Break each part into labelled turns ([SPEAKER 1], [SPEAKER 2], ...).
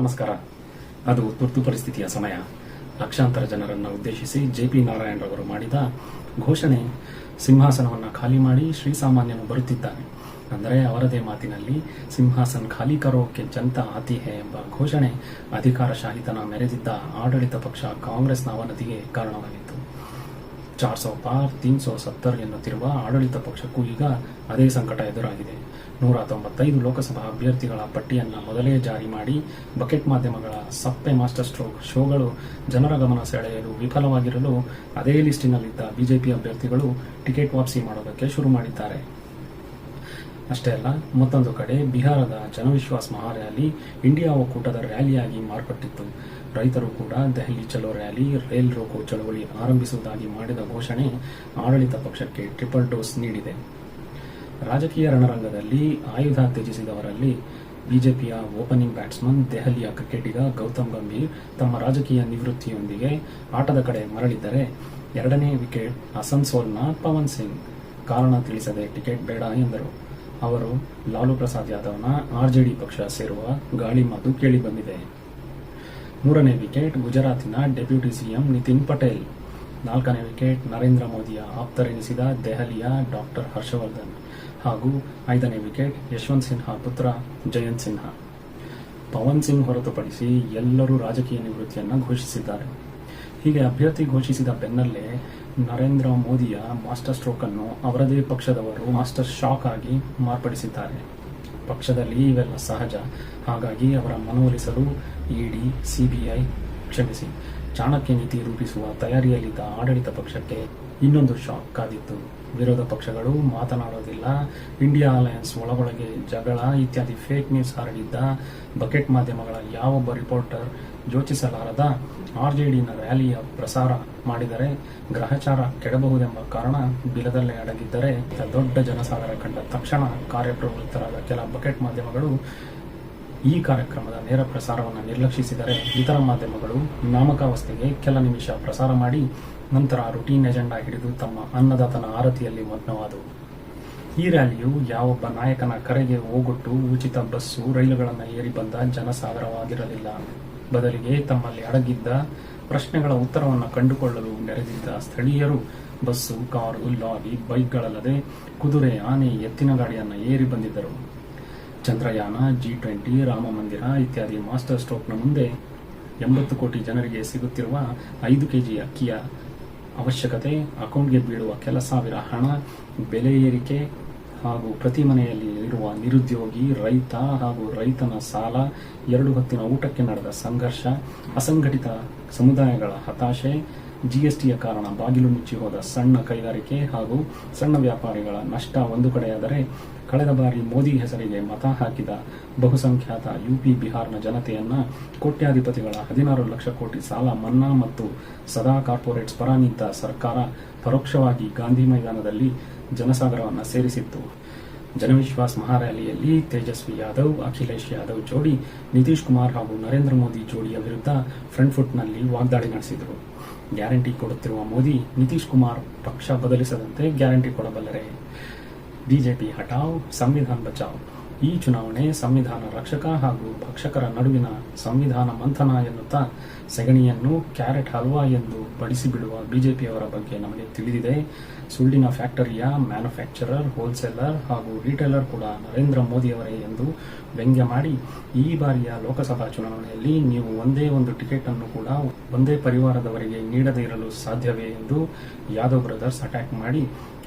[SPEAKER 1] ನಮಸ್ಕಾರ. ಅದು ತುರ್ತು ಪರಿಸ್ಥಿತಿಯ ಸಮಯ. ಲಕ್ಷಾಂತರ ಜನರನ್ನು ಉದ್ದೇಶಿಸಿ ಜೆಪಿ ನಾರಾಯಣ್ ರವರು ಮಾಡಿದ ಘೋಷಣೆ, ಸಿಂಹಾಸನವನ್ನು ಖಾಲಿ ಮಾಡಿ ಶ್ರೀಸಾಮಾನ್ಯನು ಬರುತ್ತಿದ್ದಾನೆ. ಅಂದರೆ ಅವರದೇ ಮಾತಿನಲ್ಲಿ ಸಿಂಹಾಸನ ಖಾಲಿ ಕರೋಕೆ ಜನತಾ ಆತಿ ಹೇ ಎಂಬ ಘೋಷಣೆ ಅಧಿಕಾರಶಾಹಿತನ ಮೆರೆದಿದ್ದ ಆಡಳಿತ ಪಕ್ಷ ಕಾಂಗ್ರೆಸ್ನ ಅವನತಿಗೆ ಕಾರಣವಾಗಿತ್ತು. 400 ಪಾರ್ 370 ಎನ್ನುತ್ತಿರುವ ಆಡಳಿತ ಪಕ್ಷಕ್ಕೂ ಈಗ ಅದೇ ಸಂಕಟ ಎದುರಾಗಿದೆ. 195 ಲೋಕಸಭಾ ಅಭ್ಯರ್ಥಿಗಳ ಪಟ್ಟಿಯನ್ನು ಮೊದಲೇ ಜಾರಿ ಮಾಡಿ ಬಕೆಟ್ ಮಾಧ್ಯಮಗಳ ಸಪ್ಪೆ ಮಾಸ್ಟರ್ ಸ್ಟ್ರೋಕ್ ಶೋಗಳು ಜನರ ಗಮನ ಸೆಳೆಯಲು ವಿಫಲವಾಗಿರಲು ಅದೇ ಲಿಸ್ಟಿನಲ್ಲಿದ್ದ ಬಿಜೆಪಿ ಅಭ್ಯರ್ಥಿಗಳು ಟಿಕೆಟ್ ವಾಪಸಿ ಮಾಡೋದಕ್ಕೆ ಶುರು ಮಾಡಿದ್ದಾರೆ. ಅಷ್ಟೇ ಅಲ್ಲ, ಮತ್ತೊಂದು ಕಡೆ ಬಿಹಾರದ ಜನವಿಶ್ವಾಸ್ ಮಹಾರ್ಯಾಲಿ ಇಂಡಿಯಾ ಒಕ್ಕೂಟದ ರ್ಯಾಲಿಯಾಗಿ ಮಾರ್ಪಟ್ಟಿತ್ತು. ರೈತರು ಕೂಡ ದೆಹಲಿ ಚಲೋ ರ್ಯಾಲಿ, ರೈಲ್ ರೋಕೋ ಚಳವಳಿ ಆರಂಭಿಸುವುದಾಗಿ ಮಾಡಿದ ಘೋಷಣೆ ಆಡಳಿತ ಪಕ್ಷಕ್ಕೆ ಟ್ರಿಪಲ್ ಡೋಸ್ ನೀಡಿದೆ. ರಾಜಕೀಯ ರಣರಂಗದಲ್ಲಿ ಆಯುಧ ತ್ಯಜಿಸಿದವರಲ್ಲಿ ಬಿಜೆಪಿಯ ಓಪನಿಂಗ್ ಬ್ಯಾಟ್ಸ್ಮನ್, ದೆಹಲಿಯ ಕ್ರಿಕೆಟಿಗ ಗೌತಮ್ ಗಂಭೀರ್ ತಮ್ಮ ರಾಜಕೀಯ ನಿವೃತ್ತಿಯೊಂದಿಗೆ ಆಟದ ಕಡೆ ಮರಳಿದ್ದರೆ, ಎರಡನೇ ವಿಕೆಟ್ ಅಸನ್ಸೋಲ್ನ ಪವನ್ ಸಿಂಗ್ ಕಾರಣ ತಿಳಿಸದೆ ಟಿಕೆಟ್ ಬೇಡ ಎಂದರು. ಅವರು ಲಾಲು ಪ್ರಸಾದ್ ಯಾದವ್ನ ಆರ್ಜೆಡಿ ಪಕ್ಷ ಸೇರುವ ಗಾಳಿ ಮಾತು ಕೇಳಿಬಂದಿದೆ. ಮೂರನೇ ವಿಕೆಟ್ ಗುಜರಾತಿನ ಡೆಪ್ಯೂಟಿ ಸಿಎಂ ನಿತಿನ್ ಪಟೇಲ್. ನಾಲ್ಕನೇ ವಿಕೆಟ್ ನರೇಂದ್ರ ಮೋದಿಯ ಆಪ್ತರೆನಿಸಿದ ದೆಹಲಿಯ ಡಾಕ್ಟರ್ ಹರ್ಷವರ್ಧನ್ ಹಾಗೂ 5ನೇ ವಿಕೆಟ್ ಯಶವಂತ್ ಸಿನ್ಹಾ ಪುತ್ರ ಜಯಂತ್ ಸಿನ್ಹಾ. ಪವನ್ ಸಿಂಗ್ ಹೊರತುಪಡಿಸಿ ಎಲ್ಲರೂ ರಾಜಕೀಯ ನಿವೃತ್ತಿಯನ್ನು ಘೋಷಿಸಿದ್ದಾರೆ. ಹೀಗೆ ಅಭ್ಯರ್ಥಿ ಘೋಷಿಸಿದ ಬೆನ್ನಲ್ಲೇ ನರೇಂದ್ರ ಮೋದಿಯ ಮಾಸ್ಟರ್ ಸ್ಟ್ರೋಕ್ ಅನ್ನು ಅವರದೇ ಪಕ್ಷದವರು ಮಾಸ್ಟರ್ ಶಾಕ್ ಆಗಿ ಮಾರ್ಪಡಿಸಿದ್ದಾರೆ. ಪಕ್ಷದಲ್ಲಿ ಇವೆಲ್ಲ ಸಹಜ. ಹಾಗಾಗಿ ಅವರ ಮನವೊಲಿಸಲು ಇಡಿ, ಸಿಬಿಐ, ಚಾಣಕ್ಯ ನೀತಿ ರೂಪಿಸುವ ತಯಾರಿಯಲ್ಲಿದ್ದ ಆಡಳಿತ ಪಕ್ಷಕ್ಕೆ ಇನ್ನೊಂದು ಶಾಕ್ ಕಾದಿತ್ತು. ವಿರೋಧ ಪಕ್ಷಗಳು ಮಾತನಾಡೋದಿಲ್ಲ, ಇಂಡಿಯಾ ಅಲಯನ್ಸ್ ಒಳಗೊಳಗೆ ಜಗಳ ಇತ್ಯಾದಿ ಫೇಕ್ ನ್ಯೂಸ್ ಹರಡಿದ್ದ ಬಕೆಟ್ ಮಾಧ್ಯಮಗಳ ಯಾವೊಬ್ಬ ರಿಪೋರ್ಟರ್ ಯೋಚಿಸಲಾರದ ಆರ್ಜೆಡಿನ ರ್ಯಾಲಿಯ ಪ್ರಸಾರ ಮಾಡಿದರೆ ಗ್ರಹಚಾರ ಕೆಡಬಹುದೆಂಬ ಕಾರಣ ಬಿಲದಲ್ಲೇ ಅಡಗಿದ್ದರೆ ದೊಡ್ಡ ಜನಸಾಗರ ಕಂಡ ತಕ್ಷಣ ಕಾರ್ಯಪ್ರವೃತ್ತರಾದ ಕೆಲ ಬಕೆಟ್ ಮಾಧ್ಯಮಗಳು ಈ ಕಾರ್ಯಕ್ರಮದ ನೇರ ಪ್ರಸಾರವನ್ನು ನಿರ್ಲಕ್ಷಿಸಿದರೆ, ಇತರ ಮಾಧ್ಯಮಗಳು ನಾಮಕಾವಸ್ಥೆಗೆ ಕೆಲ ನಿಮಿಷ ಪ್ರಸಾರ ಮಾಡಿ ನಂತರ ರುಟೀನ್ ಎಜೆಂಡಾ ಹಿಡಿದು ತಮ್ಮ ಅನ್ನದಾತನ ಆರತಿಯಲ್ಲಿ ಮಗ್ನವಾದವು. ಈ ರ್ಯಾಲಿಯು ಯಾವೊಬ್ಬ ನಾಯಕನ ಕರೆಗೆ ಓಗೊಟ್ಟು ಉಚಿತ ಬಸ್ಸು, ರೈಲುಗಳನ್ನು ಏರಿ ಬಂದ ಜನಸಾಗರವಾಗಿರಲಿಲ್ಲ. ಬದಲಿಗೆ ತಮ್ಮಲ್ಲಿ ಅಡಗಿದ್ದ ಪ್ರಶ್ನೆಗಳ ಉತ್ತರವನ್ನು ಕಂಡುಕೊಳ್ಳಲು ನೆರೆದಿದ್ದ ಸ್ಥಳೀಯರು ಬಸ್ಸು, ಕಾರು, ಲಾರಿ, ಬೈಕ್ಗಳಲ್ಲದೆ ಕುದುರೆ, ಆನೆ, ಎತ್ತಿನ ಗಾಡಿಯನ್ನು ಏರಿ ಬಂದಿದ್ದರು. ಚಂದ್ರಯಾನ, G20, ರಾಮ ಮಂದಿರ ಇತ್ಯಾದಿ ಮಾಸ್ಟರ್ ಸ್ಟ್ರೋಕ್ನ ಮುಂದೆ 80 ಕೋಟಿ ಜನರಿಗೆ ಸಿಗುತ್ತಿರುವ 5 kg ಅಕ್ಕಿಯ ಅವಶ್ಯಕತೆ, ಅಕೌಂಟ್ಗೆ ಬೀಳುವ ಕೆಲ ಸಾವಿರ ಹಣ, ಬೆಲೆ ಏರಿಕೆ ಹಾಗೂ ಪ್ರತಿ ಮನೆಯಲ್ಲಿ ಇರುವ ನಿರುದ್ಯೋಗಿ, ರೈತ ಹಾಗೂ ರೈತನ ಸಾಲ, 2 ಹೊತ್ತಿನ ಊಟಕ್ಕೆ ನಡೆದ ಸಂಘರ್ಷ, ಅಸಂಘಟಿತ ಸಮುದಾಯಗಳ ಹತಾಶೆ, ಜಿಎಸ್ಟಿಯ ಕಾರಣ ಬಾಗಿಲು ಮುಚ್ಚಿ ಹೋದ ಸಣ್ಣ ಕೈಗಾರಿಕೆ ಹಾಗೂ ಸಣ್ಣ ವ್ಯಾಪಾರಿಗಳ ನಷ್ಟ ಒಂದು ಕಡೆಯಾದರೆ, ಕಳೆದ ಬಾರಿ ಮೋದಿ ಹೆಸರಿಗೆ ಮತ ಹಾಕಿದ ಬಹುಸಂಖ್ಯಾತ ಯುಪಿ, ಬಿಹಾರ್ನ ಜನತೆಯನ್ನ ಕೋಟ್ಯಾಧಿಪತಿಗಳ 16 ಲಕ್ಷ ಕೋಟಿ ಸಾಲ ಮನ್ನಾ ಮತ್ತು ಸದಾ ಕಾರ್ಪೊರೇಟ್ಸ್ ಪರ ನಿಂತ ಸರ್ಕಾರ ಪರೋಕ್ಷವಾಗಿ ಗಾಂಧಿ ಮೈದಾನದಲ್ಲಿ ಜನಸಾಗರವನ್ನು ಸೇರಿಸಿತ್ತು. ಜನವಿಶ್ವಾಸ್ ಮಹಾರ್ಯಾಲಿಯಲ್ಲಿ ತೇಜಸ್ವಿ ಯಾದವ್, ಅಖಿಲೇಶ್ ಯಾದವ್ ಜೋಡಿ ನಿತೀಶ್ ಕುಮಾರ್ ಹಾಗೂ ನರೇಂದ್ರ ಮೋದಿ ಜೋಡಿಯ ವಿರುದ್ಧ ಫ್ರಂಟ್ ಫುಟ್ನಲ್ಲಿ ವಾಗ್ದಾಳಿ ನಡೆಸಿದರು. ಗ್ಯಾರಂಟಿ ಕೊಡುತ್ತಿರುವ ಮೋದಿ, ನಿತೀಶ್ ಕುಮಾರ್ ಪಕ್ಷ ಬದಲಿಸದಂತೆ ಗ್ಯಾರಂಟಿ ಕೊಡಬಲ್ಲರೆ? ಬಿಜೆಪಿ ಹಟಾವ್, ಸಂವಿಧಾನ ಬಚಾವ್. ಈ ಚುನಾವಣೆ ಸಂವಿಧಾನ ರಕ್ಷಕ ಹಾಗೂ ಭಕ್ಷಕರ ನಡುವಿನ ಸಂವಿಧಾನ ಮಂಥನ ಎನ್ನುತ್ತಾ ಸೆಗಣಿಯನ್ನು ಕ್ಯಾರೆಟ್ ಹಲ್ವಾ ಎಂದು ಬಡಿಸಿಬಿಡುವ ಬಿಜೆಪಿಯವರ ಬಗ್ಗೆ ನಮಗೆ ತಿಳಿದಿದೆ. ಸುಳ್ಳಿನ ಫ್ಯಾಕ್ಟರಿಯ ಮ್ಯಾನುಫ್ಯಾಕ್ಚರರ್, ಹೋಲ್ಸೇಲರ್ ಹಾಗೂ ರಿಟೇಲರ್ ಕೂಡ ನರೇಂದ್ರ ಮೋದಿಯವರೇ ಎಂದು ವ್ಯಂಗ್ಯ ಮಾಡಿ, ಈ ಬಾರಿಯ ಲೋಕಸಭಾ ಚುನಾವಣೆಯಲ್ಲಿ ನೀವು ಒಂದೇ ಒಂದು ಟಿಕೆಟ್ ಅನ್ನು ಕೂಡ ಒಂದೇ ಪರಿವಾರದವರಿಗೆ ನೀಡದೇ ಇರಲು ಸಾಧ್ಯವೇ ಎಂದು ಯಾದವ್ ಬ್ರದರ್ಸ್ ಅಟ್ಯಾಕ್ ಮಾಡಿ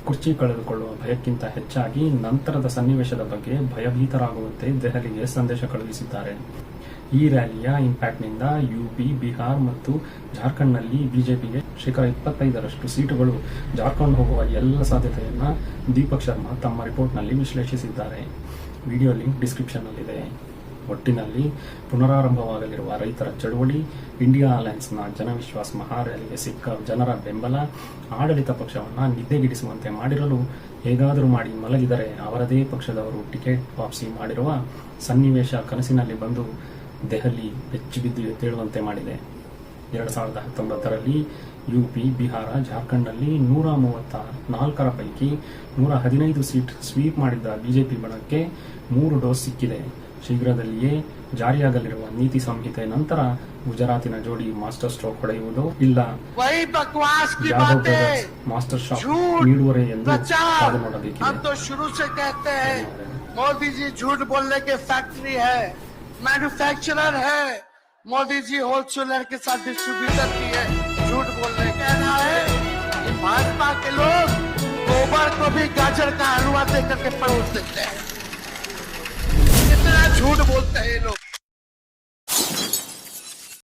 [SPEAKER 1] ಕುರ್ಚಿ ಕಳೆದುಕೊಳ್ಳುವ ಭಯಕ್ಕಿಂತ ಹೆಚ್ಚಾಗಿ ನಂತರದ ಸನ್ನಿವೇಶದ ಬಗ್ಗೆ ಭಯಭೀತರಾಗುವಂತೆ ದೆಹಲಿಗೆ ಸಂದೇಶ ಕಳುಹಿಸಿದ್ದಾರೆ. ಈ ರ್ಯಾಲಿಯ ಇಂಪ್ಯಾಕ್ಟ್ನಿಂದ ಯುಪಿ, ಬಿಹಾರ್ ಮತ್ತು ಜಾರ್ಖಂಡ್ನಲ್ಲಿ ಬಿಜೆಪಿಗೆ 25% ಸೀಟುಗಳು ಜಾರ್ಖಂಡ್ ಹೋಗುವ ಎಲ್ಲ ಸಾಧ್ಯತೆಯನ್ನು ದೀಪಕ್ ಶರ್ಮಾ ತಮ್ಮ ರಿಪೋರ್ಟ್ನಲ್ಲಿ ವಿಶ್ಲೇಷಿಸಿದ್ದಾರೆ. Video link ಡಿಸ್ಕ್ರಿಪ್ಷನ್ನಲ್ಲಿದೆ. ಒಟ್ಟಿನಲ್ಲಿ ಪುನರಾರಂಭವಾಗಲಿರುವ ರೈತರ ಚಳುವಳಿ, ಇಂಡಿಯಾ ಅಲಯನ್ಸ್ನ ಜನವಿಶ್ವಾಸ್ ಮಹಾರ್ಯಾಲಿಗೆ ಸಿಕ್ಕ ಜನರ ಬೆಂಬಲ ಆಡಳಿತ ಪಕ್ಷವನ್ನು ನಿದ್ದೆಗಿಡಿಸುವಂತೆ ಮಾಡಿರಲು ಹೇಗಾದರೂ ಮಾಡಿ ಮಲಗಿದರೆ ಅವರದೇ ಪಕ್ಷದವರು ಟಿಕೆಟ್ ವಾಪಸಿ ಮಾಡಿರುವ ಸನ್ನಿವೇಶ ಕನಸಿನಲ್ಲಿ ಬಂದು ದೆಹಲಿ ಬೆಚ್ಚಿಬಿದ್ದು ಎದ್ದೇಳುವಂತೆ ಮಾಡಿದೆ. 2019ರಲ್ಲಿ ಯುಪಿ, ಬಿಹಾರ, ಜಾರ್ಖಂಡ್ನಲ್ಲಿ 134 ಪೈಕಿ 115 ಸೀಟ್ ಸ್ವೀಪ್ ಮಾಡಿದ್ದ ಬಿಜೆಪಿ ಬಣಕ್ಕೆ 3 ಡೋಸ್ ಸಿಕ್ಕಿದೆ. ಶೀಘ್ರದಲ್ಲಿಯೇ ಜಾರಿಯಾಗಲಿರುವ ನೀತಿ ಸಂಹಿತೆ ನಂತರ ಗುಜರಾತಿನ ಜೋಡಿ ಮಾಸ್ಟರ್ ಸ್ಟ್ರೋಕ್ ಹೊಡೆಯುವುದು ಇಲ್ಲ
[SPEAKER 2] वही बकवास की
[SPEAKER 1] ಯಾದವ್
[SPEAKER 2] बातें
[SPEAKER 1] ಬ್ರದರ್ಸ್ ಮಾಸ್ಟರ್ ಶಾಟ್
[SPEAKER 2] झूठ
[SPEAKER 1] ನೀಡುವರೆ ಎಂದು ಕಾದು
[SPEAKER 2] प्रचार हम
[SPEAKER 1] ನೋಡಬೇಕಿದೆ.
[SPEAKER 2] तो शुरू से कहते हैं मोदी जी झूठ बोलने के फैक्ट्री है, मैन्युफैक्चरर है। मोदी जी होलसेलर के साथ डिस्ट्रीब्यूटर की है। झूठ बोलने कहना है कि भाजपा के लोग गोबर को भी गाजर का हलवा दे करके परोस देते हैं। कितना झूठ बोलते हैं ये लोग।